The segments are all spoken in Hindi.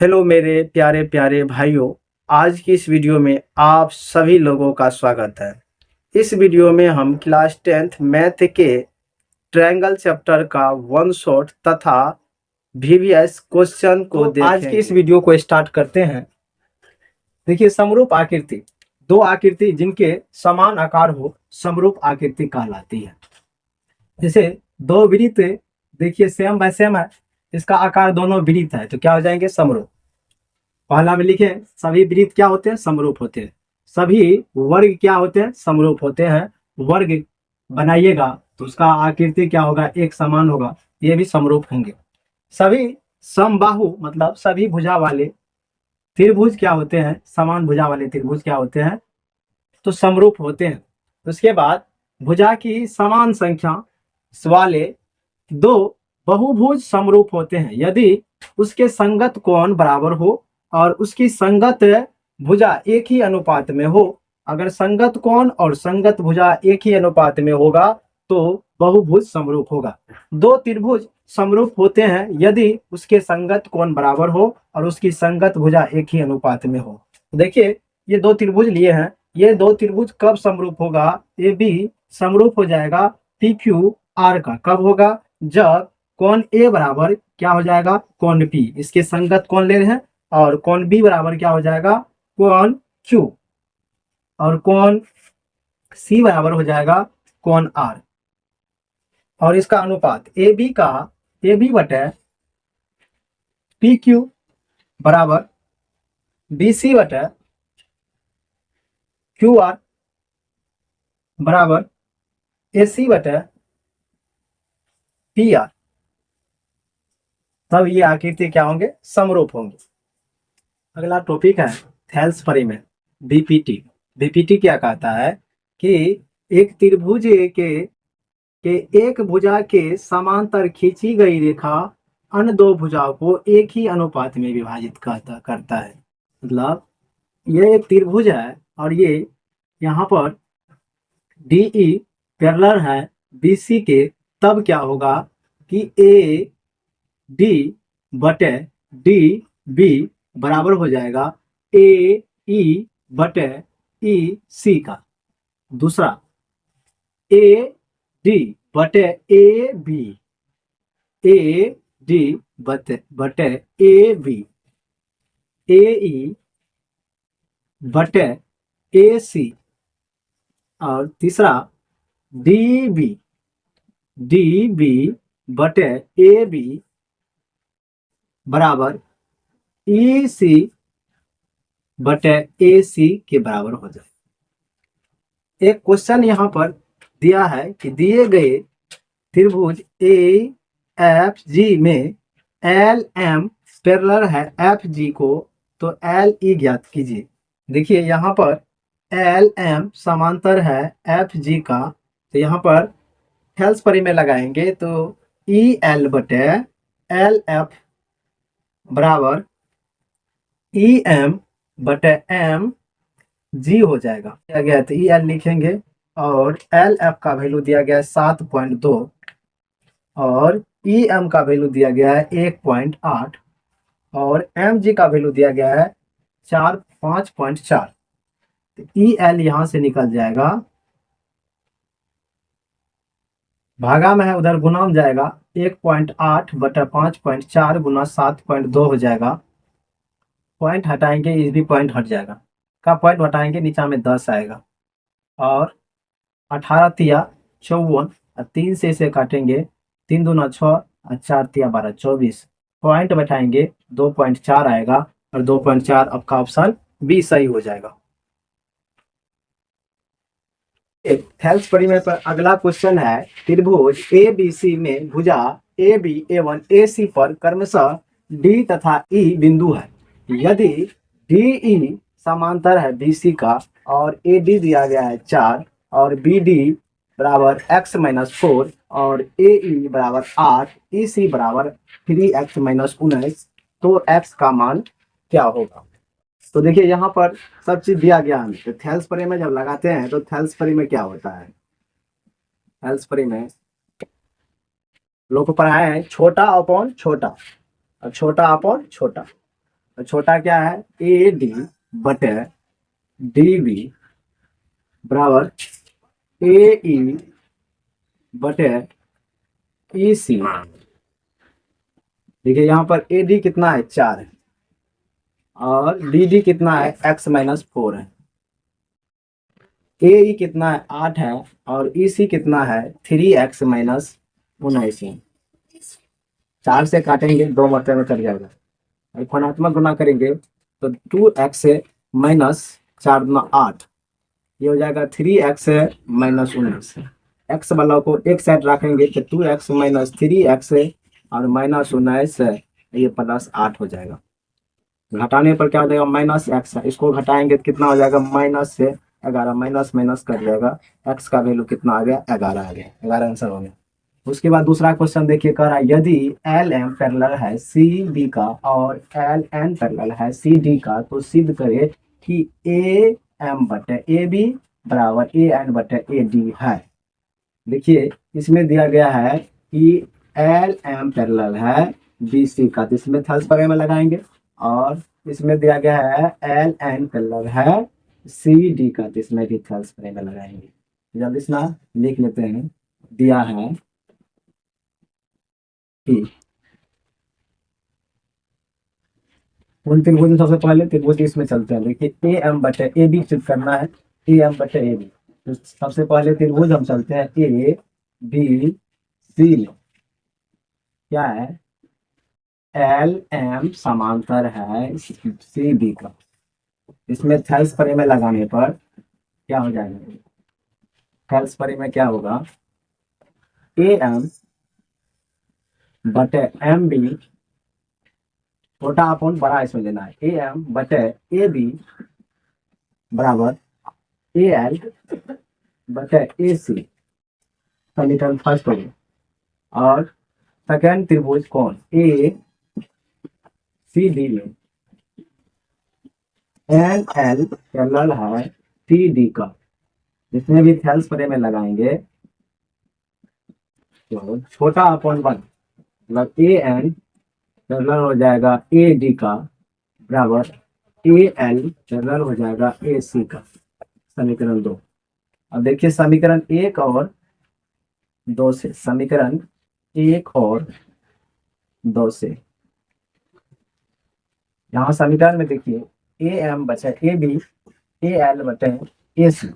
हेलो मेरे प्यारे प्यारे भाइयों। आज की इस वीडियो में आप सभी लोगों का स्वागत है। इस वीडियो में हम क्लास 10th मैथ के ट्रायंगल चैप्टर का वन शॉट तथा वीवीएस क्वेश्चन को देखेंगे। आज की इस वीडियो को स्टार्ट करते हैं। देखिए, समरूप आकृति, दो आकृति जिनके समान आकार हो समरूप आकृति कहलाती है। जैसे दो वृत्त देखिए सेम बाय सेम है, इसका आकार दोनों वृत्त है तो क्या हो जाएंगे? समरूप। पहला में लिखे सभी वृत्त क्या होते हैं? समरूप होते हैं। सभी वर्ग क्या होते हैं? समरूप होते हैं। वर्ग बनाइएगा तो उसका आकृति क्या होगा? एक समान होगा, ये भी समरूप होंगे। सभी समबाहु मतलब सभी भुजा वाले त्रिभुज क्या होते हैं? समान भुजा वाले त्रिभुज क्या होते हैं? तो समरूप होते हैं। उसके बाद भुजा की समान संख्या वाले दो बहुभुज समरूप होते हैं यदि उसके संगत कोण बराबर हो और उसकी संगत भुजा एक ही अनुपात में हो। अगर संगत कोण और संगत भुजा एक ही अनुपात में होगा तो बहुभुज समरूप होगा। दो त्रिभुज समरूप होते हैं यदि उसके संगत कोण बराबर हो और उसकी संगत भुजा एक ही अनुपात में हो। देखिए, ये दो त्रिभुज लिए हैं, ये दो त्रिभुज कब समरूप होगा? ये भी समरूप हो जाएगा पी क्यू आर का। कब होगा? जब कोण ए बराबर क्या हो जाएगा? कोण पी, इसके संगत कोण ले रहे हैं, और कोण बी बराबर क्या हो जाएगा? कोण क्यू, और कोण सी बराबर हो जाएगा कोण आर। और इसका अनुपात ए बी बटे पी क्यू बराबर बी सी बटे क्यू आर बराबर ए सी बटे पी आर। तब ये आकृति क्या होंगे? समरूप होंगे। अगला टॉपिक है थेल्स परिमेय, बीपीटी। बीपीटी क्या कहता है कि एक त्रिभुज के एक भुजा के समांतर खींची गई रेखा अन्य दो भुजाओं को एक ही अनुपात में विभाजित करता है। मतलब ये एक त्रिभुज है और ये यहाँ पर डीई पैरेलल है बीसी के, तब क्या होगा कि ए डी बटे डी बी बराबर हो जाएगा ए ई बटे ई सी का। दूसरा ए डी बटे ए बी, ए डी बटे ए बी, ए ई बटे ए सी, और तीसरा डी बी बटे ए बी बराबर ई सी बटे ए सी के बराबर हो जाए। एक क्वेश्चन यहाँ पर दिया है कि दिए गए त्रिभुज ए एफ जी में एल एम पैरेलल है एफ जी को, तो एल ई ज्ञात कीजिए। देखिए यहाँ पर एल एम समांतर है एफ जी का, तो यहाँ पर थेल्स परिमेय लगाएंगे तो ई एल बटे एल एफ बराबर ई एम बटे एम जी हो जाएगा। दिया गया है तो ई एल लिखेंगे और एल एफ का वैल्यू दिया गया है 7.2 और ई एम का वैल्यू दिया गया है 1.8 और एम जी का वैल्यू दिया गया है 5.4। तो ई एल यहाँ से निकल जाएगा, भागा में है उधर गुना में जाएगा, 1.8 बटा 5.4 गुना 7.2 हो जाएगा। पॉइंट हटाएंगे, इस भी पॉइंट हट जाएगा, का पॉइंट हटाएंगे नीचा में 10 आएगा, और 18 तिया 54 और 3 से इसे काटेंगे, 3 दूना 6 और 4 तिया 12 24, पॉइंट बैठाएंगे 2.4 आएगा, और 2.4 आपका ऑप्शन बी सही हो जाएगा। थेल्स परिमेय पर अगला क्वेश्चन है त्रिभुज ए बी सी में भुजा ए बी एवं ए सी पर क्रमशः डी तथा ई बिंदु है। यदि डी ई समांतर है बी सी का और ए डी दिया गया है 4 और बी डी बराबर x-4 और ए ई बराबर 8, ई सी बराबर 3x-19, तो x का मान क्या होगा? तो देखिए यहाँ पर सब चीज दिया गया है। तो थेल्स परिमेय जब लगाते हैं तो थेल्स परिमेय क्या होता है? थेल्स परिमेय लोग को पढ़ाए हैं छोटा अपॉन छोटा और छोटा अपॉन छोटा। तो छोटा क्या है, ए डी बटे डी बी बराबर ए ई बटे ई सी। देखिए यहाँ पर ए डी कितना है, 4 है, और डी डी कितना है, x माइनस 4 है। ए ई कितना है, 8 है, और ई सी कितना है, 3x माइनस 19। 4 से काटेंगे 2 मरतबे में कट जाएगा, और धनात्मक गुना करेंगे तो 2x से माइनस 4 गुना 8, ये हो जाएगा 3x माइनस 19। x वाला को एक साइड रखेंगे तो 2x माइनस 3x और माइनस 19 ये प्लस 8 हो जाएगा। घटाने पर क्या हो जाएगा, माइनस एक्स। इसको घटाएंगे तो कितना हो जाएगा, माइनस से 11, माइनस माइनस कट जाएगा, एक्स का वैल्यू कितना आ गया, 11 आ गया। 11 आंसर हो गया। उसके बाद दूसरा क्वेश्चन देखिए, कह रहा है यदि एल एम पैरेलल है सी बी का और एल एन पैरेलल है सी डी का तो सिद्ध करे कि ए एम बटे ए बी बराबर ए एन बटे ए डी है। देखिए इसमें दिया गया है कि एल एम पैरेलल है बी सी का, तो इसमें थर्स पर में लगाएंगे, और इसमें दिया गया है एल एन पैरेलल है सी डी का, तो इसमें भी थर्स पर में लगाएंगे। जल्दी से ना लिख लेते हैं, दिया है कि उन त्रिभुज में सबसे पहले त्रिभुज इसमें चलते हैं। देखिए ए एम बटे ए बी सिद्ध करना है, ए एम बटे ए बी, तो सबसे पहले त्रिभुज हम चलते हैं ए बी सी में। क्या है, एल एम समांतर है सी बी का, इसमें थेल्स परे में लगाने पर क्या हो जाएगा, थेल्स परे में क्या होगा, ए एम बटे एम बी, छोटा अपॉन बड़ा इसमें लेना है, ए एम बटे ए बी बराबर ए एल बटे ए सी, समीकरण फर्स्ट हो गया। और सेकेंड त्रिभुज कौन, ए सी डी में एन एल पैरेलल है सी डी का, जिसमें भी थेल्स परे में लगाएंगे तो छोटा अपॉन 1 मतलब ए एन पैरेलल हो जाएगा ए डी का बराबर ए एल पैरेलल हो जाएगा ए सी का, समीकरण 2। अब देखिए समीकरण 1 और 2 से, समीकरण 1 और 2 से यहाँ समीकरण में देखिए ए एम बचे ए बी, ए एल बटे ए सी,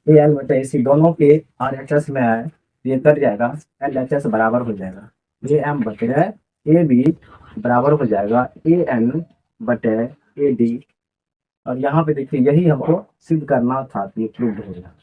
ए एल बटे ए सी दोनों के आर एच एस में है, ये कट जाएगा, एल एच एस बराबर हो जाएगा ए एम बटे ए बी बराबर हो जाएगा ए एन बटे ए डी। और यहाँ पे देखिए यही हमको सिद्ध करना था, तो ये प्रूव हो गया।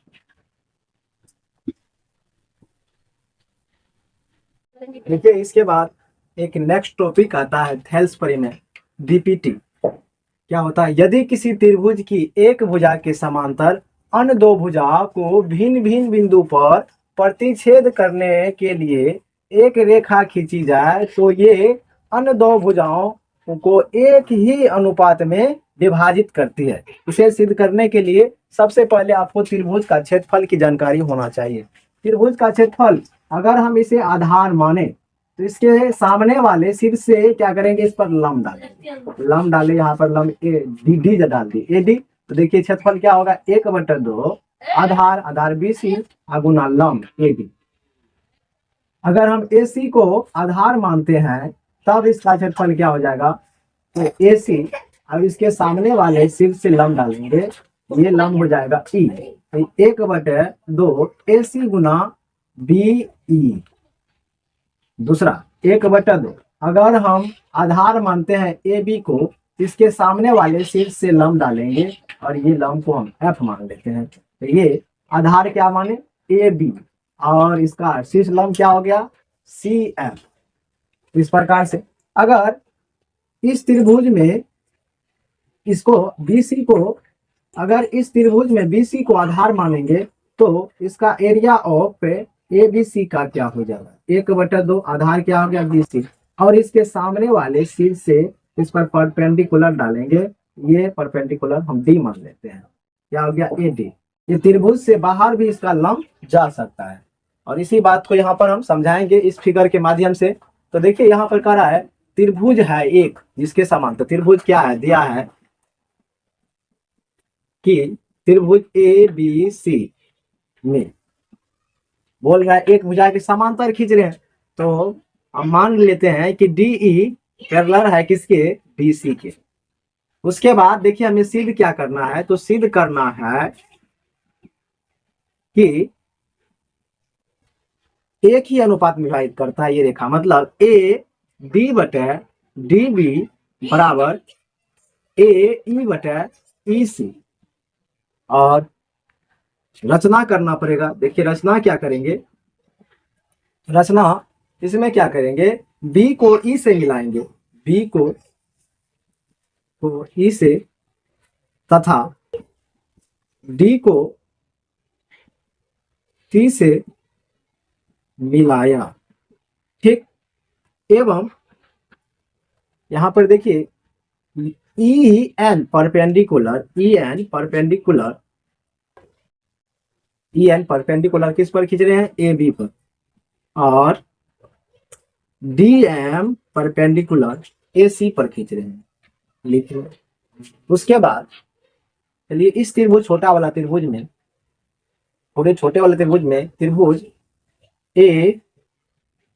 देखिए इसके बाद एक नेक्स्ट टॉपिक आता है थेल्स परे में, डीपीटी। क्या होता है, यदि किसी त्रिभुज की एक भुजा के समांतर अन्य दो भुजा को भिन्न भिन्न बिंदु पर प्रतिच्छेद करने के लिए एक रेखा खींची जाए तो ये अन्य दो भुजाओं को एक ही अनुपात में विभाजित करती है। इसे सिद्ध करने के लिए सबसे पहले आपको त्रिभुज का क्षेत्रफल की जानकारी होना चाहिए। त्रिभुज का क्षेत्रफल अगर हम इसे आधार माने तो इसके सामने वाले सिर से क्या करेंगे, इस पर लंब डालेंगे, लंब डाले, यहाँ पर लंब ए डी डी डाल दी ए डी, तो देखिए क्षेत्रफल क्या होगा, 1/2 आधार, आधार बी सी गुना लंब ए डी। अगर हम ए सी को आधार मानते हैं तब इसका क्षेत्रफल क्या हो जाएगा, तो ए सी, अब इसके सामने वाले सिर से लंब डालेंगे, ये लंब हो जाएगा ई, 1/2 ए सी गुना बी ई। दूसरा 1/2, अगर हम आधार मानते हैं ए बी को, इसके सामने वाले शीर्ष से लंब डालेंगे और ये लंब को हम एफ मान लेते हैं, तो ये आधार क्या माने, ए बी, और इसका शीर्ष लंब क्या हो गया, सी एफ। इस प्रकार से अगर इस त्रिभुज में इसको बी सी को, अगर इस त्रिभुज में बी सी को आधार मानेंगे तो इसका area of A B C का क्या हो जाएगा, 1/2, आधार क्या हो गया बी सी, और इसके सामने वाले शीर्ष से इस पर परपेंडिकुलर डालेंगे, ये परपेंडिकुलर हम डी मान लेते हैं, क्या हो गया ए डी। ये त्रिभुज से बाहर भी इसका लंब जा सकता है, और इसी बात को यहाँ पर हम समझाएंगे इस फिगर के माध्यम से। तो देखिए यहाँ पर कह रहा है त्रिभुज है एक जिसके समांतर, त्रिभुज क्या है दिया है कि त्रिभुज ए बी सी में बोल रहा है एक भुजा के समांतर खींच रहे हैं, तो हम मान लेते हैं कि डी ई पैरेलल है किसके, बी सी के। उसके बाद देखिए हमें सिद्ध क्या करना है, तो सिद्ध करना है कि एक ही अनुपात में विभाजित करता है ये रेखा, मतलब ए डी बटे डी बी बराबर ए ई बटे ई सी। और रचना करना पड़ेगा, देखिए रचना क्या करेंगे, रचना इसमें क्या करेंगे, बी को ई से मिलाएंगे, बी को ई से, तथा डी को सी से मिलाया, ठीक। एवं यहां पर देखिए E N perpendicular, E N perpendicular किस पर खींच रहे हैं, ए बी पर, और D M perpendicular A C पर खींच रहे हैं, लिखिए। उसके बाद चलिए इस त्रिभुज छोटा वाला त्रिभुज में, थोड़े छोटे वाले त्रिभुज में, त्रिभुज ए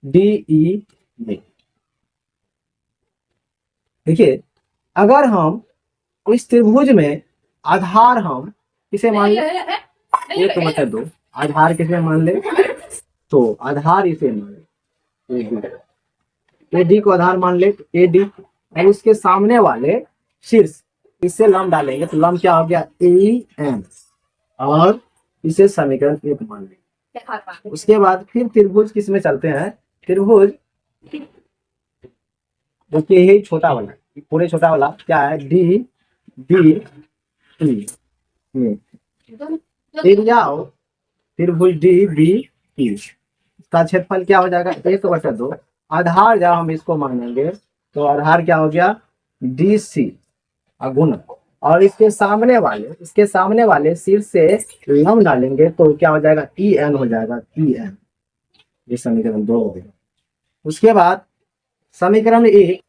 डी ई में देखिए, अगर हम इस त्रिभुज में आधार हम किसे मान ले, एक मतलब दो, आधार किसे मान ले, तो आधार इसे मान ले, ए डी को आधार मान ले, ए डी, और उसके सामने वाले शीर्ष, इससे लंब डालेंगे तो लंब क्या हो गया, ए एन, और इसे समीकरण एक मान लेंगे। उसके बाद फिर त्रिभुज किस में चलते हैं, त्रिभुज देखिए यही छोटा वाला, पूरे छोटा वाला क्या है, डी बी ई में एरिया ऑफ त्रिभुज डी बी ई, इसका क्षेत्रफल क्या हो जाएगा, 1/2। आधार जब हम इसको मानेंगे तो आधार क्या हो गया, डी सी गुना, और इसके सामने वाले शीर्ष से लंब डालेंगे तो क्या हो जाएगा, ई एन हो जाएगा, ई एन। ये समीकरण 2 हो गया। उसके बाद समीकरण 1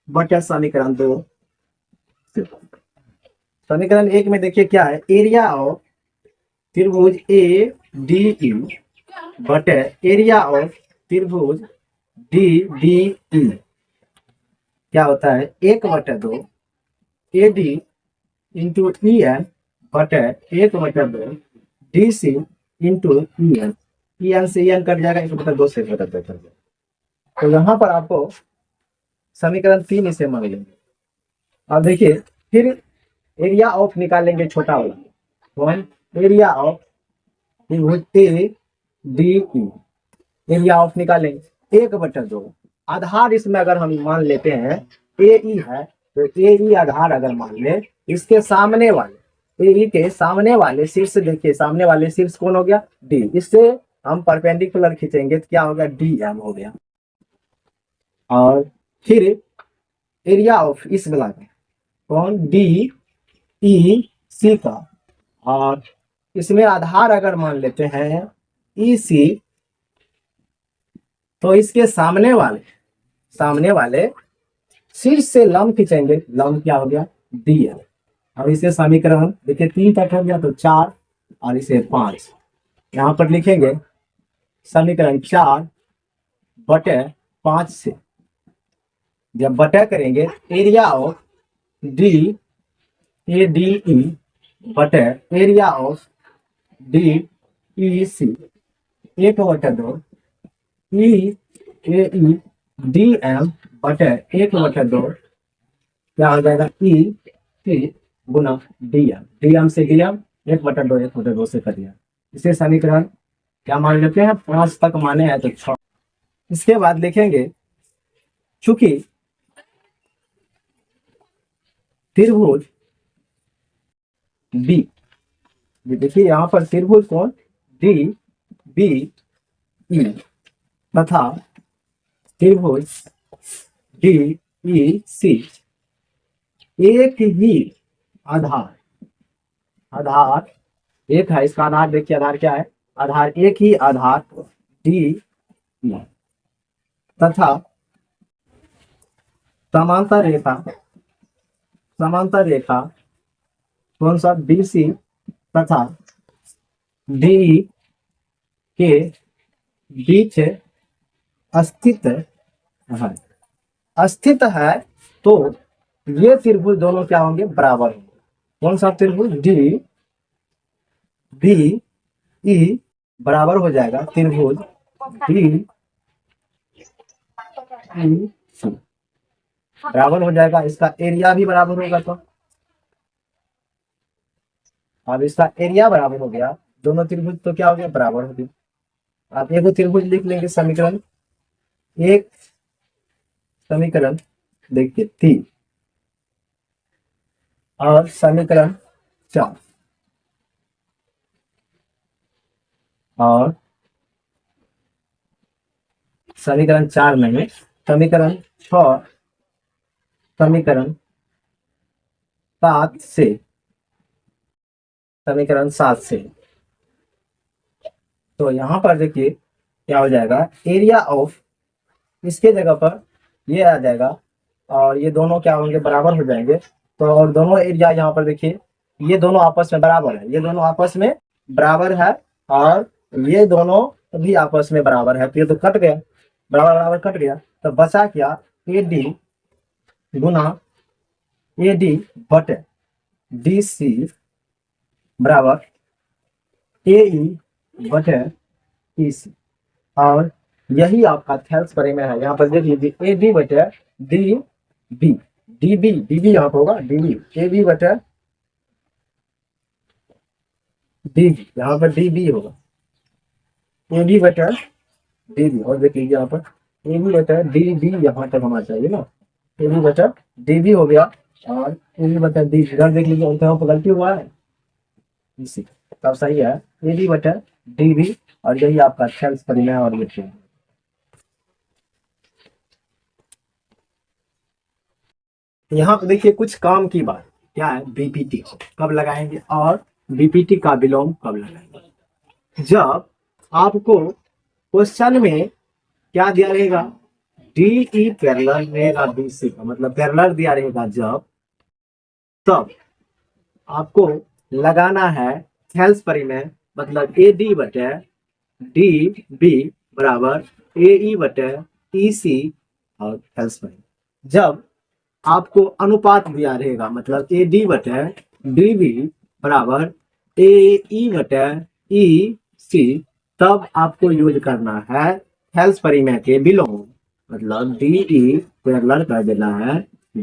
बटे समीकरण 2, समीकरण 1 में देखिए क्या है, एरिया ऑफ त्रिभुज ए डी ई बटे एरिया ऑफ त्रिभुज डी डी ई क्या होता है, 1/2 A D into E N बटे 1/2 D C into E N, E N से ई एन कट जाएगा, 1/2 से 1/2 कट जाएगा। तो यहाँ पर आपको समीकरण 3 इसे मान लेंगे। अब देखिए फिर एरिया ऑफ निकालेंगे छोटा वाला, वन एरिया ऑफ त्रिभुज ए डी ई, एरिया ऑफ निकालेंगे 1/2। आधार इसमें अगर हम मान लेते हैं ए ई है, तो ए ई आधार अगर मान ले, इसके सामने वाले ए ई के सामने वाले शीर्ष, देखिए सामने वाले शीर्ष कौन हो गया, डी, इससे हम परपेंडिकुलर खींचेंगे तो क्या हो गया, डी एम हो गया। और फिर एरिया ऑफ इस वाला कौन, डी ई सी का, और इसमें आधार अगर मान लेते हैं ई सी, तो इसके सामने वाले शीर्ष से लंब खींचेंगे, लंब क्या हो गया, डी एल। और इसे समीकरण देखिए 3 तक हो गया तो 4, और इसे 5 यहाँ पर लिखेंगे, समीकरण 4/5 से जब बटा करेंगे, area of D A D E बटे area of D E C 1/2 E A E D M बटे 1/2 क्या हो जाएगा, ई सी गुना डी एम से डी एम 1/2 से कर दिया। इसे समीकरण क्या मान लेते हैं, 5 तक माने हैं तो 6। इसके बाद लिखेंगे चूंकि त्रिभुज बी, देखिए यहाँ पर त्रिभुज कौन, डी बी ई तथा त्रिभुज डी ई सी एक ही आधार एक है, इसका आधार देखिए, आधार क्या है, आधार एक ही आधार डी तथा समांतर रेखा कौन सा BC तथा DE के बीच स्थित है तो ये त्रिभुज दोनों क्या होंगे, बराबर होंगे। कौन सा त्रिभुज, DBE बराबर हो जाएगा त्रिभुज DEC बराबर हो जाएगा। इसका एरिया भी बराबर होगा, तो अब इसका एरिया बराबर हो गया, दोनों त्रिभुज तो क्या हो गया, बराबर हो गया। आप एक त्रिभुज लिख लेंगे, समीकरण एक, समीकरण देखिए 3 और समीकरण 4 और समीकरण 4 में समीकरण 6, समीकरण 7 से, समीकरण 7 से, तो यहाँ पर देखिए क्या हो जाएगा, एरिया ऑफ, इसके जगह पर ये आ जाएगा और ये दोनों क्या होंगे, बराबर हो जाएंगे। तो और दोनों एरिया यहाँ पर देखिए, ये दोनों आपस में बराबर है, ये दोनों आपस में बराबर है और ये दोनों भी आपस में बराबर है, तो ये तो कट गया, बराबर बराबर कट गया, तो बचा क्या, AD गुना AD बटे DC बराबर AE बटे EC, और यही आपका थेल्स परिमेय है। यहाँ पर देख लीजिए AD बटे DB, DB यहाँ पर होगा, DB AB बटे DB, यहाँ पर DB होगा, AB बटे DB, और देख लीजिए यहाँ पर AB बटे DB यहाँ तक होना चाहिए ना, AB बटे DB हो गया और AB बटे DB, इधर देख लीजिए यहाँ पर गलती हुआ है, इसी तब सही है, AB बटे DB, और यही आपका थेल्स परिमेय और ये यहाँ पे देखिए कुछ काम की बात क्या है, BPT कब लगाएंगे और BPT का विलोम कब लगाएंगे। जब आपको क्वेश्चन में क्या दिया रहेगा, DE पैरेलल रहेगा BC का, मतलब पैरेलल दिया रहेगा जब, तब आपको लगाना है थेल्स परिमेय, मतलब AD बटे DB बराबर AE बटे EC, और थेल्स परिमेय जब आपको अनुपात दिया रहेगा, मतलब AD बटे DB बराबर AE बटे EC, तब आपको यूज करना है थेल्स परिमेय के विलोम, मतलब DE पैरेलल कर देना है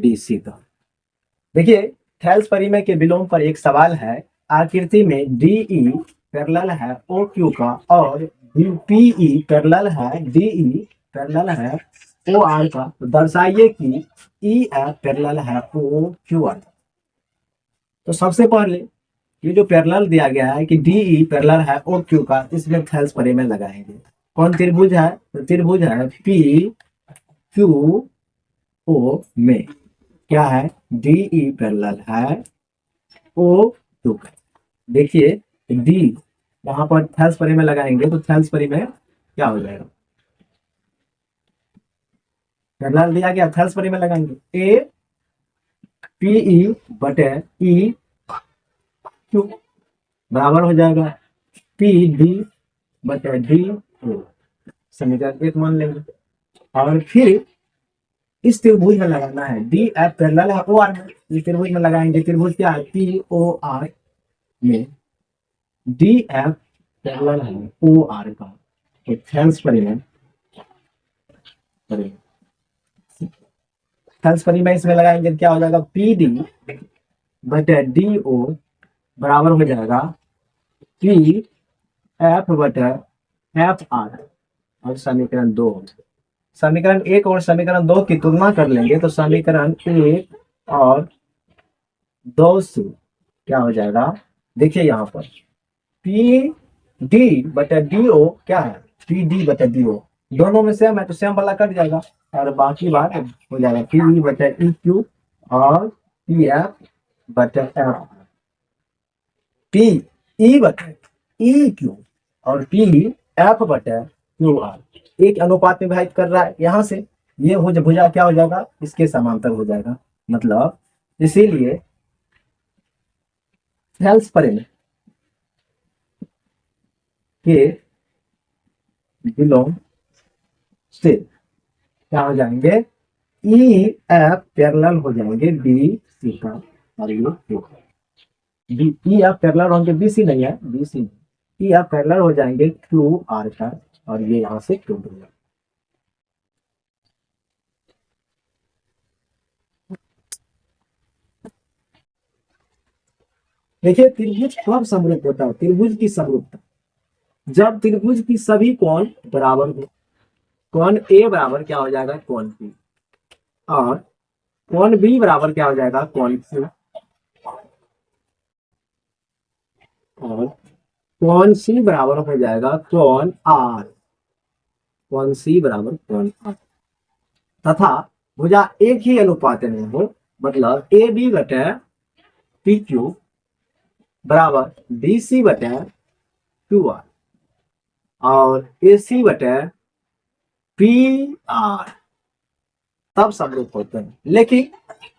DC का। देखिए थेल्स परिमेय के विलोम पर एक सवाल है, आकृति में DE पैरेलल है OQ का और PE पैरेलल है DE पैरेलल है OR का, तो दर्शाइए कि EF पैरेलल है OQR। तो सबसे पहले ये जो पैरेलल दिया गया है कि DE पैरेलल है OQ का, इसमें थेल्स परिमेय लगाएंगे। कौन त्रिभुज है, तो त्रिभुज है PQO में क्या है, DE पैरेलल है OQ का। देखिए D यहाँ पर थेल्स परिमेय लगाएंगे, तो थेल्स परिमेय क्या हो जाएगा, पैरेलल दिया गया, थेल्स परिमेय लगाएंगे, A PE बटे EQ बराबर हो जाएगा PD बटे DO, समीकरण 1 मान लेंगे। और फिर इस त्रिभुज में लगाना है, DF पैरेलल है OR में, इस त्रिभुज में लगाएंगे, त्रिभुज क्या है, POR में DF पैरेलल है OR का, तो थेल्स परिमेय थेल्स परिमेय इसमें लगाएंगे, क्या हो जाएगा, PD बटे DO बराबर हो जाएगा PF बटे FR, और समीकरण 2, समीकरण 1 और समीकरण 2 की तुलना कर लेंगे, तो समीकरण 1 और 2 से क्या हो जाएगा, देखिए यहाँ पर PD बटे DO क्या है, PD बटे DO दोनों में सेम है, तो सेम वाला कट जाएगा और बाकी बात हो जाएगा PE बटे EQ और PF बटे F, PE बटे EQ और PF बटे QR एक अनुपात में विभाजित कर रहा है यहाँ से, ये हो भुजा क्या हो जाएगा, इसके समांतर हो जाएगा। मतलब इसीलिए सेल्स फ्रेम के बिलोंग से क्या हो जाएंगे, ई एफ पैरेलल हो जाएंगे बी सी का, और ये बी ई एफ पैरेलल होंगे बी सी नहीं है, B C E F parallel हो जाएंगे क्यू आर का, और ये यहाँ से क्यू दूंगा। देखिए त्रिभुज कब समरूप होता है, त्रिभुज की समरूपता जब त्रिभुज की सभी कोण बराबर हो। कोण ए बराबर क्या हो जाएगा, कोण बी, और कोण बी बराबर क्या हो जाएगा, कोण सी, और कोण सी बराबर हो जाएगा कोण आर, कोण सी बराबर कोण आर, तथा भुजा एक ही अनुपात में हो, मतलब ए बी बटे पी क्यू बराबर बी सी बटे क्यू आर, और ए सी बटे पी आर, तब समरूप होते हैं। लेकिन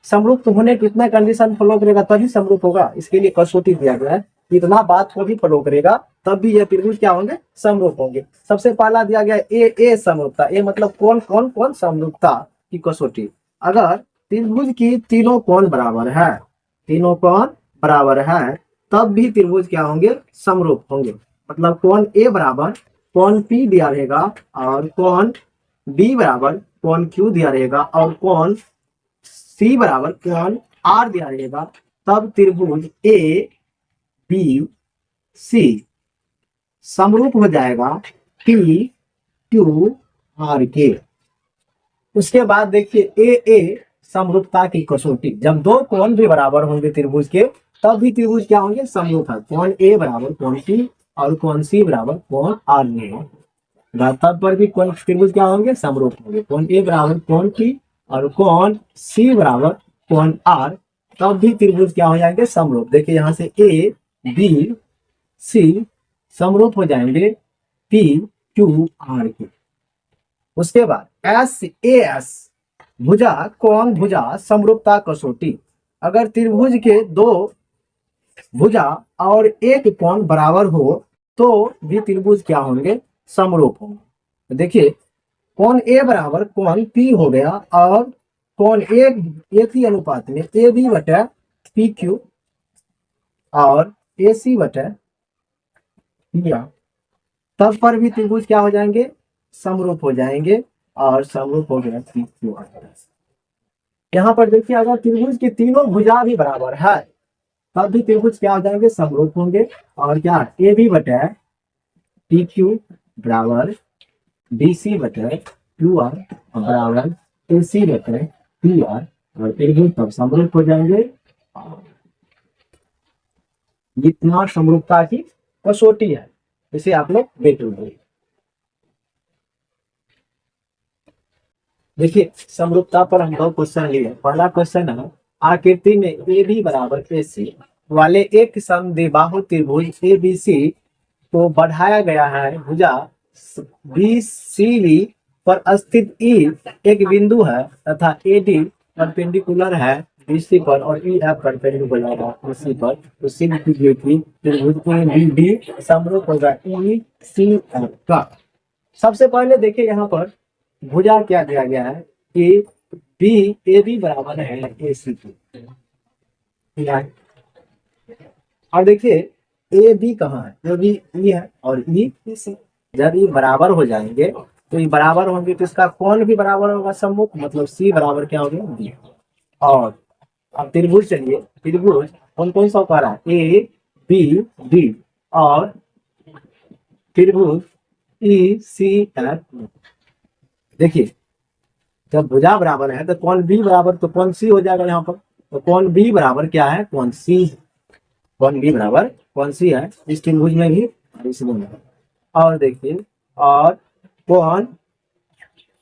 समरूप होने कितना कंडीशन फॉलो करेगा तभी समरूप होगा, इसके लिए कसौटी दिया गया है, इतना बात को भी फॉलो करेगा तब भी ये त्रिभुज क्या होंगे, समरूप होंगे। सबसे पहला दिया गया ए समरूपता, ए मतलब कौन कौन कौन समरूपता की कसौटी। अगर त्रिभुज की तीनों कोण बराबर है, तीनों कोण बराबर है, तब भी त्रिभुज क्या होंगे, समरूप होंगे। मतलब कोण ए बराबर कोण पी दिया रहेगा, और कोण बी बराबर कोण क्यू दिया रहेगा, और कोण सी बराबर कोण आर दिया रहेगा, तब त्रिभुज ए बी सी समरूप हो जाएगा पी क्यू आर के। उसके बाद देखिए ए समरूपता की कसौटी, जब दो कोण भी बराबर होंगे त्रिभुज के, तब भी त्रिभुज क्या होंगे, समरूप है। कोण ए बराबर कोण पी और कोण सी बराबर कोण आर में, तब पर भी कोण त्रिभुज क्या होंगे, समरूप होंगे। कोण ए बराबर कोण पी और कोण सी बराबर कोण आर, तब भी त्रिभुज क्या हो जाएंगे, समरूप। देखिए यहाँ से ए बी सी समरूप हो जाएंगे पी क्यू आर के। उसके बाद एस ए एस भुजा कोण भुजा समरूपता कसौटी, अगर त्रिभुज के दो भुजा और एक कोण बराबर हो तो भी त्रिभुज क्या होंगे, समरूप होंगे। देखिए कोण ए बराबर कोण पी हो गया, और कोण एक ही अनुपात में ए बी बटे पी क्यू और ए सी बटे पी आर, तब पर भी त्रिभुज क्या हो जाएंगे, समरूप हो जाएंगे। और समरूप हो गया पी क्यू आर। यहाँ पर देखिए अगर त्रिभुज की तीनों भुजा भी बराबर है, तब भी त्रिभुज क्या हो जाएंगे, समरूप होंगे। और क्या, ए बी बटे पी क्यू बराबर बी सी बटे क्यू आर बराबर ए सी बटे पी आर, और त्रिभुज तब समरूप हो जाएंगे। इतना समरूपता की कसौटी है, इसे आप लोग देख लीजिए। देखिए समरूपता पर हम दो क्वेश्चन लिए। पहला क्वेश्चन है, आकृति में ए बी बराबर ए सी वाले एक समद्विबाहु त्रिभुज ए बी सी को बढ़ाया गया है। भुजा बी सी डी पर स्थित ई एक बिंदु है तथा ए डी परपेंडिकुलर है बी सी पर, और ई एफ परपेंडिकुलर है बी सी पर। तो सी त्रिभुज ए बी डी समरूप होगा ई सी एफ का। सबसे पहले देखिए यहाँ पर भुजा क्या दिया गया है, ए बी बराबर है ए सी की। और देखिए ए बी कहाँ है, ए बी ई है और ई सी। जब ये बराबर हो जाएंगे तो ये बराबर होंगे तो इसका कोण भी बराबर होगा, सम्मुख, मतलब सी बराबर क्या होगा, बी। और अब त्रिभुज चलिए, त्रिभुज कौन कौन सा कह रहा है, ए बी डी और त्रिभुज ई सी एफ। देखिए जब भुजा बराबर है तो कोण बी बराबर तो कोण सी हो जाएगा यहाँ पर। तो कोण बी बराबर क्या है, कोण सी। कोण बी बराबर कोण सी है इस त्रिभुज में भी और इसमें भी। और देखिए और कोण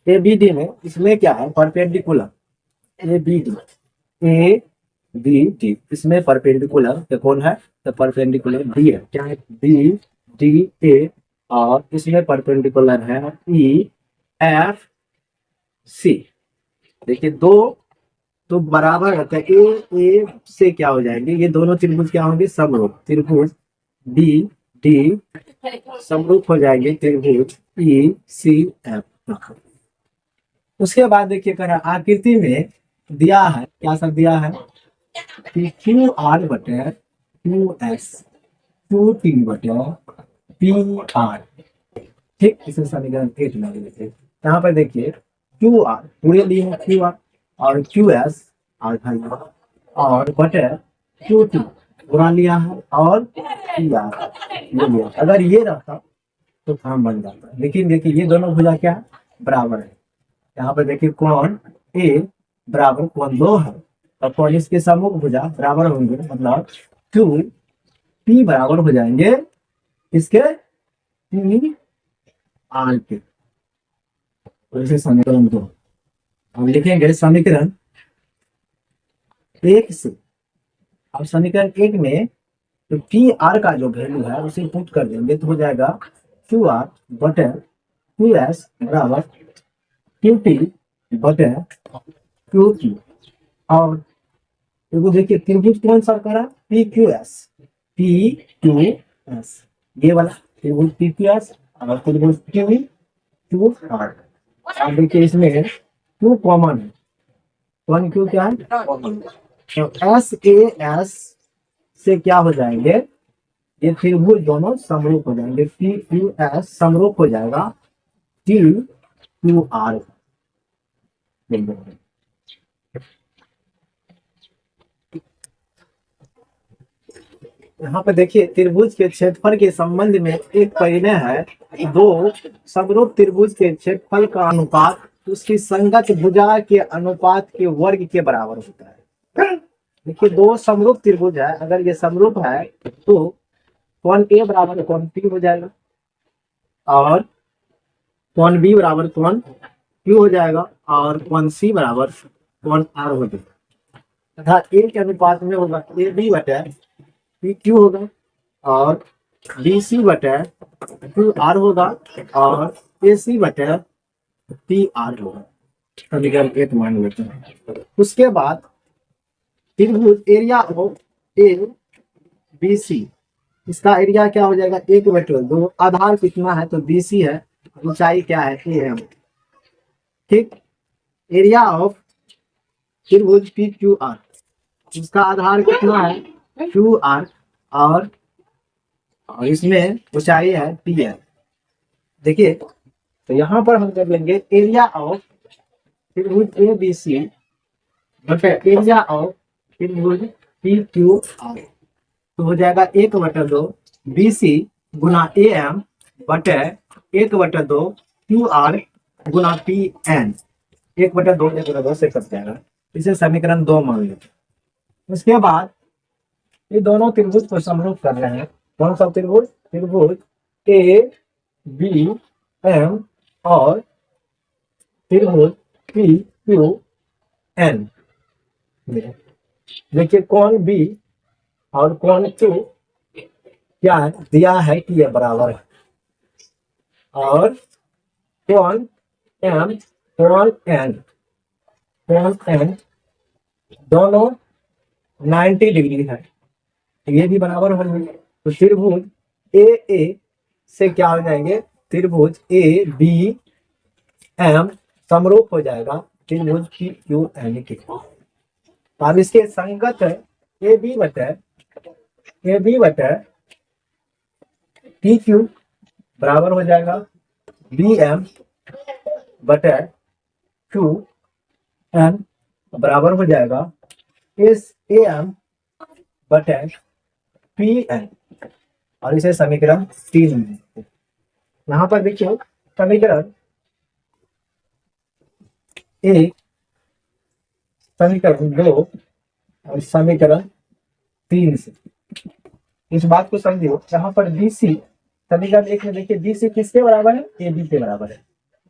ए बी डी में, इसमें क्या है, परपेंडिकुलर ए बी डी इसमें परपेंडिकुलर कौन है, तो परपेंडिकुलर डी है। क्या है, बी डी ए, और इसमें परपेंडिकुलर है ई एफ सी। देखिए दो तो बराबर रहता है, ए ए से क्या हो जाएंगे, ये दोनों त्रिभुज क्या होंगे, समरूप। त्रिभुज डी डी समरूप हो जाएंगे त्रिभुज ई सी एफ। उसके बाद देखिए कह रहा है, आकृति में दिया है, क्या सब दिया है कि क्यू आर बटे क्यू एस क्यू टी बटे पी आर। ठीक, इसे समीकरण 8 में लिखते हैं। यहाँ पर देखिए क्यू आर पूरे लिए है, क्यू आर और क्यू एस और बटे क्यू टी पूरा लिया है और पी आर ये लिया। अगर ये रहता तो फॉर्म बन जाता, लेकिन देखिए ये दोनों भुजा क्या है, बराबर है। यहाँ पर देखिए कोण ए बराबर कोण 2 है और कोण इसके सम्मुख भुजा बराबर होंगे, मतलब क्यू पी बराबर हो जाएंगे इसके पी आर के। तो समीकरण 2 हम लिखेंगे समीकरण 1 से। अब समीकरण 1 में तो पी आर का जो वैल्यू है उसे पुट कर देंगे तो हो जाएगा क्यू आर बटे क्यू एस बराबर क्यू टी बटे क्यू क्यू। और देखो देखिए त्रिभुज कौन सा करा, पी क्यू एस ये वाला त्रिभुज पी क्यू एस और त्रिभुज क्यू क्यू आर। अब देखिए इसमें क्यू कॉमन है, वन क्यू क्या है कॉमन, तो एस ए एस से क्या हो जाएंगे, ये त्रिभुज दोनों समरूप हो जाएंगे, पी क्यू एस समरूप हो जाएगा टी क्यू आर। यहाँ पे देखिए त्रिभुज के क्षेत्रफल के संबंध में एक परिमेय है, दो समरूप त्रिभुज के क्षेत्रफल का अनुपात उसकी संगत भुजा के अनुपात के वर्ग के बराबर होता है। देखिए दो समरूप त्रिभुज है, अगर ये समरूप है तो कोण ए बराबर कोण पी हो जाएगा और कोण बी बराबर कोण क्यू हो जाएगा और कोण सी बराबर कोण आर हो जाएगा तथा ए के अनुपात में होगा ए बी बटे पी क्यू होगा और बी सी बटे क्यू आर होगा और ए सी बटे पी आर होगा। समीकरण 1 मान लेते हैं। उसके बाद त्रिभुज area of A B C, इसका एरिया क्या हो जाएगा 1/2, आधार कितना है तो बी सी है, ऊंचाई क्या है ए एम। ठीक, एरिया ऑफ त्रिभुज पी क्यू आर, इसका आधार कितना है क्यू आर और इसमें ऊंचाई है पी एम। देखिए तो यहाँ पर हम कर लेंगे एरिया ऑफ त्रिभुज ए बी सी बटे एरिया ऑफ त्रिभुज पी क्यू आर, तो हो जाएगा 1/2 B C Guna A M बटे 1/2 क्यू आर गुना पी एन। 1/2 से कट जाएगा, इसे समीकरण 2 मान लेते। उसके बाद ये दोनों त्रिभुज को समरूप कर रहे हैं, कौन सा त्रिभुज, त्रिभुज ए बी एम और त्रिभुज पी क्यू एन। देखिए कोण बी और कोण क्यू क्या है दिया है कि यह बराबर है और कोण एम कोण एन दोनों 90 डिग्री है, ये भी बराबर होंगे। तो त्रिभुज ए से क्या हो जाएंगे, त्रिभुज ए बी एम समरूप हो जाएगा त्रिभुज पी क्यू एन के। अब इसके संगत है ए बी बटे पी क्यू बराबर हो जाएगा बी एम बटे क्यू एन बराबर हो जाएगा एस ए एम बटे पी एन, और इसे समीकरण 3 में। यहाँ पर देखिए समीकरण 1, समीकरण 2 और समीकरण 3 से इस बात को समझिए। यहाँ पर बी सी समीकरण 1 में देखिए बी सी किसके बराबर है, ए बी के बराबर है।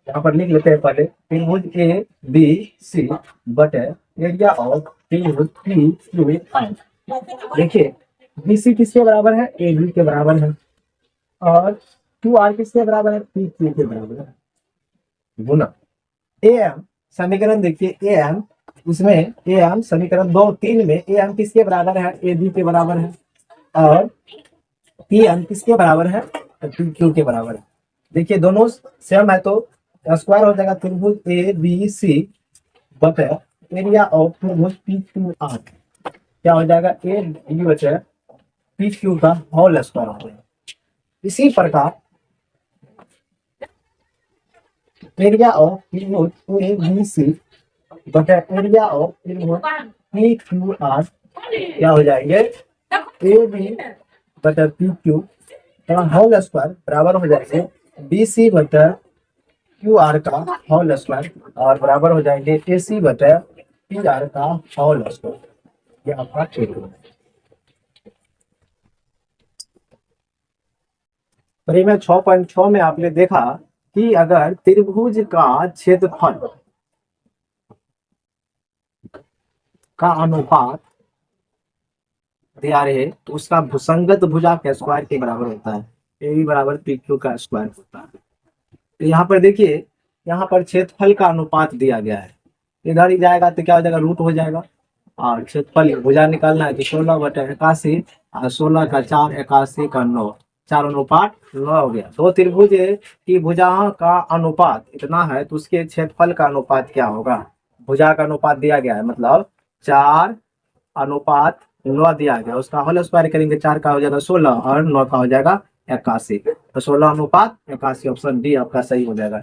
यहाँ पर लिख लेते हैं पहले त्रिभुज ए बी सी बटे एरिया ऑफ त्रिभुज पी क्यू आर। देखिए बी सी किसके बराबर है, ए बी के बराबर है और क्यू आर किसके बराबर है, पी क्यू के बराबर है गुना ए एम समीकरण देखिए ए एम, उसमें ए एम समीकरण 2 3 में ए एम किसके बराबर है, ए बी के बराबर है, और पी एम किसके बराबर है, पी क्यू के बराबर है। देखिए दोनों सेम है तो स्क्वायर हो जाएगा त्रिभुज ए बी सी बटे एरिया ऑफ त्रिभुज पी क्यू आर, क्या हो जाएगा, ए बी बटे पी क्यू का होल स्क्वायर हो जाएगा। इसी प्रकार एरिया ऑफ त्रिभुज ए बी सी बटे एरिया ऑफ त्रिभुज पी क्यू आर क्या हो जाएंगे, ए बी बटे पी क्यू का होल स्क्वायर बराबर हो जाएंगे बी सी बटे क्यू आर का होल स्क्वायर, और बराबर हो जाएंगे ए सी बटे पी आर का होल स्क्वायर। ये आपका क्षेत्रफल है। परिमेय 6.6 में आपने देखा कि अगर त्रिभुज का क्षेत्रफल का अनुपात दिया रहे तो उसका भुसंगत भुजा के स्क्वायर के बराबर होता है, ए बी बराबर पी क्यू का स्क्वायर होता है। तो यहाँ पर देखिए, यहाँ पर क्षेत्रफल का अनुपात दिया गया है, इधर ही जाएगा तो क्या हो जाएगा, रूट हो जाएगा, और क्षेत्रफल भुजा निकालना है तो 16/81 और 16 का 4 81 का 9, 4 अनुपात 9 हो गया। दो त्रिभुज की भुजाओं का अनुपात इतना है तो उसके क्षेत्रफल का अनुपात क्या होगा, भुजा का अनुपात दिया गया है मतलब 4/9 दिया गया, उसका होल स्क्वायर करेंगे 4 का हो जाएगा 16 और 9 का हो जाएगा 81, तो 16/81 ऑप्शन डी आपका सही हो जाएगा।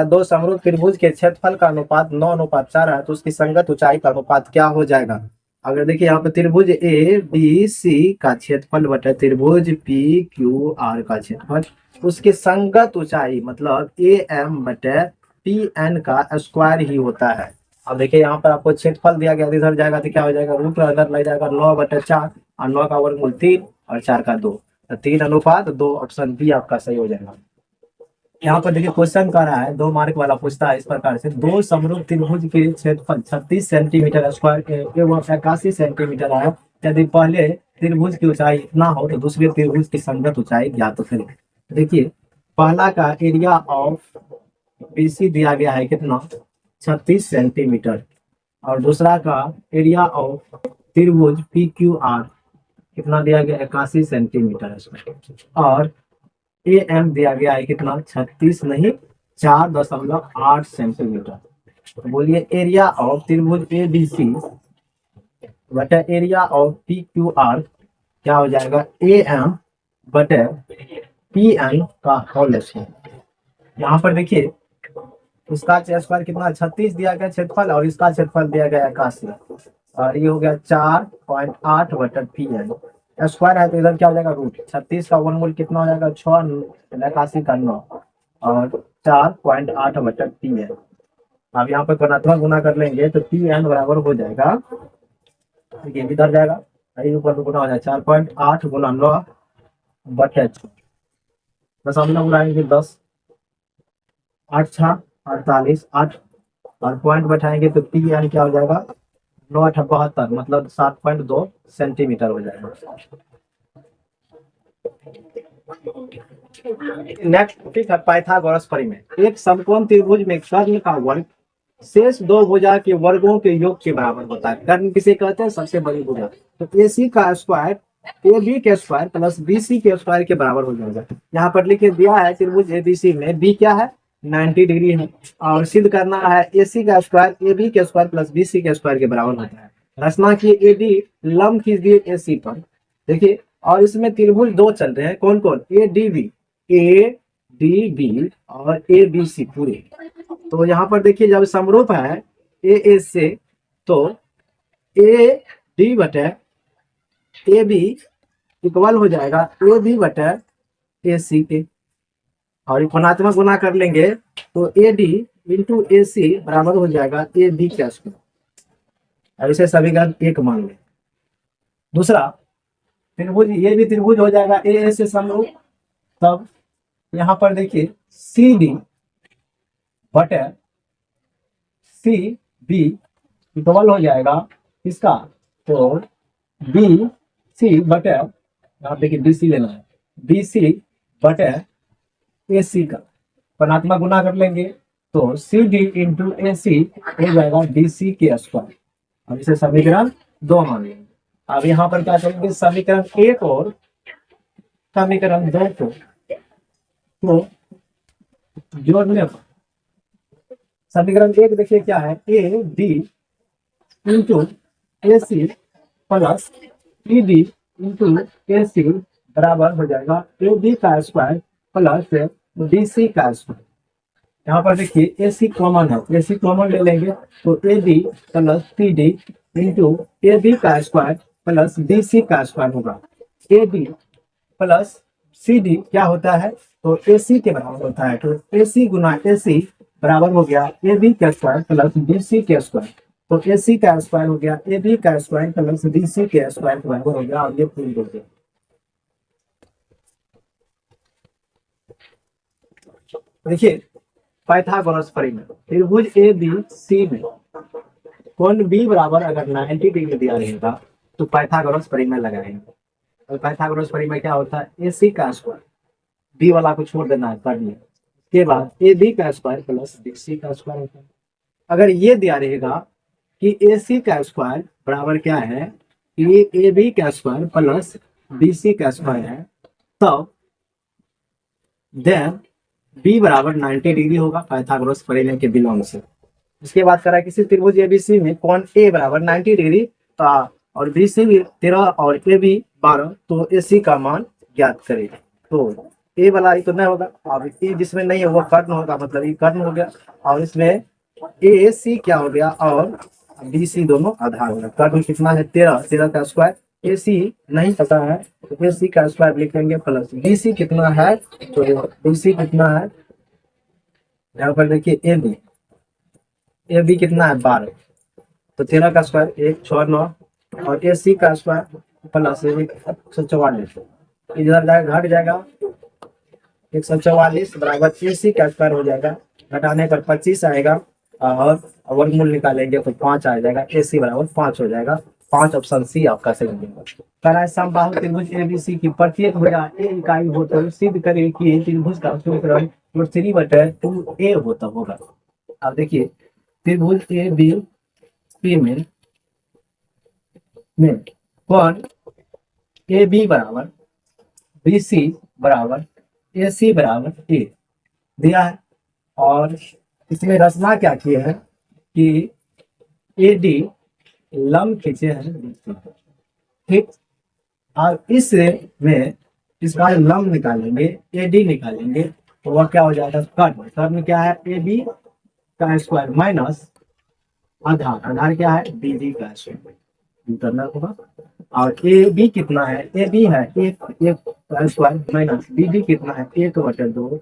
दो समरूप त्रिभुज के क्षेत्रफल का अनुपात 9/4 है तो उसकी संगत ऊंचाई का अनुपात क्या हो जाएगा। अगर देखिए यहाँ पे त्रिभुज ए बी सी का क्षेत्रफल बटे त्रिभुज पी क्यू आर का क्षेत्रफल, उसके संगत ऊंचाई मतलब ए एम बटे पी एन का स्क्वायर ही होता है। अब देखिए यहाँ पर आपको क्षेत्रफल दिया गया, इधर जाएगा तो क्या हो जाएगा, रूट इधर लग जाएगा 9/4 और 9 का वर्गमूल 3 और 4 का 2, 3/2, ऑप्शन बी आपका सही हो जाएगा। यहाँ पर देखिए क्वेश्चन कर रहा है 2 मार्क वाला, पूछता है इस प्रकार से, दो समरूप त्रिभुज के क्षेत्रफल 36 सेंटीमीटर स्क्वायर एवं 81 सेंटीमीटर है, यदि पहले त्रिभुज की ऊंचाई इतना हो तो दूसरे त्रिभुज की संगत ऊंचाई ज्ञात करें। देखिए पहला का एरिया ऑफ बीसी दिया गया है कितना, 36 सेंटीमीटर, और दूसरा का एरिया ऑफ त्रिभुज पी क्यू आर कितना दिया गया, 81 सेंटीमीटर और ए एम दिया गया है कितना, 36 नहीं 4.8 सेंटीमीटर। तो बोलिए एरिया ऑफ त्रिभुज ए बी सी बटे area of P Q R क्या हो जाएगा, ए एम बटे पी एन का होल स्क्वायर। यहाँ पर देखिए उसका स्क्वायर कितना 36 दिया गया क्षेत्रफल और इसका क्षेत्रफल दिया गया 81, और ये हो गया 4.8 बटे पी एन, स्क्वायर है तो इधर क्या हो जाएगा, रूट 36 का वर्गमूल कितना हो जाएगा 6, 81 का 9 और 4.8 बटे पी एन। अब यहाँ पर धनात्मक गुना कर लेंगे तो पी एन बराबर हो जाएगा, देखिए इधर जाएगा ऊपर गुना हो जाएगा 4.8 गुना 9 बटे 6, दशमलव उड़ाएंगे 10, 8 6 48 8 और पॉइंट बैठाएंगे तो पी एन क्या हो जाएगा 9/8 मतलब 7.2 सेंटीमीटर हो जाएगा। नेक्स्ट टॉपिक है पाइथागोरस प्रमेय। एक समकोण त्रिभुज में कर्ण का वर्ग शेष दो भुजा के वर्गों के योग के बराबर होता है। कर्ण किसे कहते हैं, सबसे बड़ी भुजा। तो ए सी का स्क्वायर ए बी के स्क्वायर प्लस बी सी के स्क्वायर के बराबर हो जाएगा। यहाँ पर लिखे दिया है त्रिभुज ए बी सी में बी क्या है 90 डिग्री है, और सिद्ध करना है ए सी का स्क्वायर ए बी के स्क्वायर प्लस बी सी के स्क्वायर के बराबर होता है। रचना की ए डी लंब खींच ए सी पर, देखिए, और इसमें त्रिभुज दो चल रहे हैं, कौन कौन, ए डी बी और ए बी सी पूरे। तो यहाँ पर देखिए जब समरूप है ए से तो ए डी बटे ए बी इक्वल हो जाएगा ए बी बटे ए सी के, और गुणात्मक गुना कर लेंगे तो A D into A C बराबर हो जाएगा ए बी का स्क्वायर। ऐसे समीकरण 1 मान लें। दूसरा त्रिभुज ये भी त्रिभुज हो जाएगा ए से समरूप, तब यहाँ पर देखिए सी डी बटे सी बी इक्वल हो जाएगा इसका, तो बी सी बटे, यहाँ देखिए बी सी लेना है, बी सी बटे ए सी का गुणात्मक गुना कर लेंगे तो सी डी इंटू ए सी हो जाएगा डी सी के स्क्वायर। अब इसे समीकरण 2 मान लेंगे। अब यहाँ पर क्या करेंगे, समीकरण 1 और समीकरण 2 को तो जोड़ने पर समीकरण 1 देखिए क्या है, A D into A C plus E D into A C बराबर हो जाएगा ए बी का स्क्वायर प्लस डी सी का स्क्वायर। यहाँ पर देखिए ए सी कॉमन है, ए सी कॉमन ले लेंगे तो A D plus C D into A B का स्क्वायर प्लस डी सी का स्क्वायर होगा। A B plus C D क्या होता है, तो ए सी के बराबर होता है, तो ए सी गुना ए सी बराबर हो गया ए बी का स्क्वायर प्लस डी सी के स्क्वायर। तो ए सी का स्क्वायर हो गया ए बी का स्क्वायर प्लस डी सी के स्क्वायर के बराबर हो गया, और ये प्रूव हो गया। देखिए पाइथागोरस परिमेय त्रिभुज ए बी सी में कोण बी बराबर अगर 90 डिग्री दिया रहेगा तो पाइथागोरस परिमेय लगाएंगे। और पाइथागोरस परिमेय क्या होता है, ए सी का स्क्वायर, बी वाला को छोड़ देना है पढ़ने के बाद, ए बी का स्क्वायर प्लस डी सी का स्क्वायर होता है। अगर ये दिया रहेगा कि ए सी का स्क्वायर बराबर क्या है, कि ए बी का स्क्वायर प्लस डी सी का स्क्वायर है, तब देन बी बराबर 90 डिग्री होगा पाइथागोरस परिमेय के बिलोंग से। इसके बाद करा किसी त्रिभुज एबीसी में कोण ए बराबर 90 डिग्री और बी सी भी 13 और ए बी 12, तो ए सी का मान ज्ञात करें। तो ए वाला तो नहीं होगा, और ए जिसमें नहीं है वो कर्ण होगा, मतलब ये कर्ण हो गया, और इसमें ए सी क्या हो गया और बी सी दोनों आधार हो गया। कर्ण कितना है 13 का स्क्वायर, ए सी नहीं पता है तो ए सी का स्क्वायर लिखेंगे प्लस बी सी कितना है, तो बी सी कितना है, यहाँ पर देखिए ए बी कितना है 12, तो 13 का स्क्वायर 1 6 9 और ए सी का स्क्वायर प्लस 144, इधर जाएगा घट जाएगा 144 बराबर ए सी का स्क्वायर हो जाएगा, घटाने पर 25 आएगा और वर्गमूल निकालेंगे तो 5 आ जाएगा, ए सी बराबर 5 हो जाएगा। 5 ऑप्शन सी आपका सही होगा। समबाहु त्रिभुज एबीसी की प्रत्येक भुजा ए इकाई हो तो सिद्ध करें कि त्रिभुज का क्षेत्रफल √3/2a होता होगा। अब देखिए त्रिभुज ए बी सी में कोण ए बी बराबर बी सी बराबर ए सी बराबर ए दिया है, और इसमें रचना क्या की है कि ए डी लंब खींचे हैं, ठीक, और इस में इसका लंब निकालेंगे ए डी निकालेंगे तो वह क्या हो जाएगा, कर्ण क्या है ए बी का स्क्वायर माइनस आधार क्या है बी डी का स्क्वायर करना होगा, और ए बी कितना है, ए बी है एक का स्क्वायर माइनस बी डी कितना है 1/2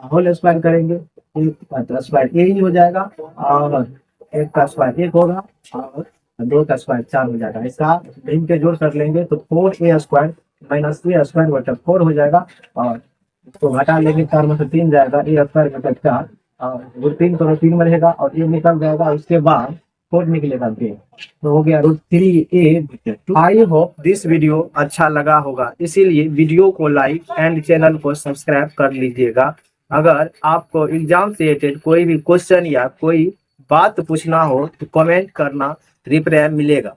होल स्क्वायर करेंगे, 1 का स्क्वायर ए ही हो जाएगा, और 1 का स्क्वायर 1 होगा और 2 का स्क्वायर 4 हो जाएगा। इसका भिन्न के जोड़ कर लेंगे तो 4a स्क्वायर माइनस ए स्क्वायर बटा 4 हो जाएगा, और इसको घटा लेंगे 4 में से 3 जाएगा, ए स्क्वायर बटा 4 और 3 तो 3 में रहेगा और ये निकल जाएगा, उसके बाद 4 निकलेगा बी, तो हो गया √3a। I hope this video अच्छा लगा होगा, इसीलिए वीडियो को लाइक एंड चैनल को सब्सक्राइब कर लीजिएगा। अगर आपको एग्जाम से रिलेटेड कोई भी क्वेश्चन या कोई बात पूछना हो तो कमेंट करना, रिप्लाई मिलेगा।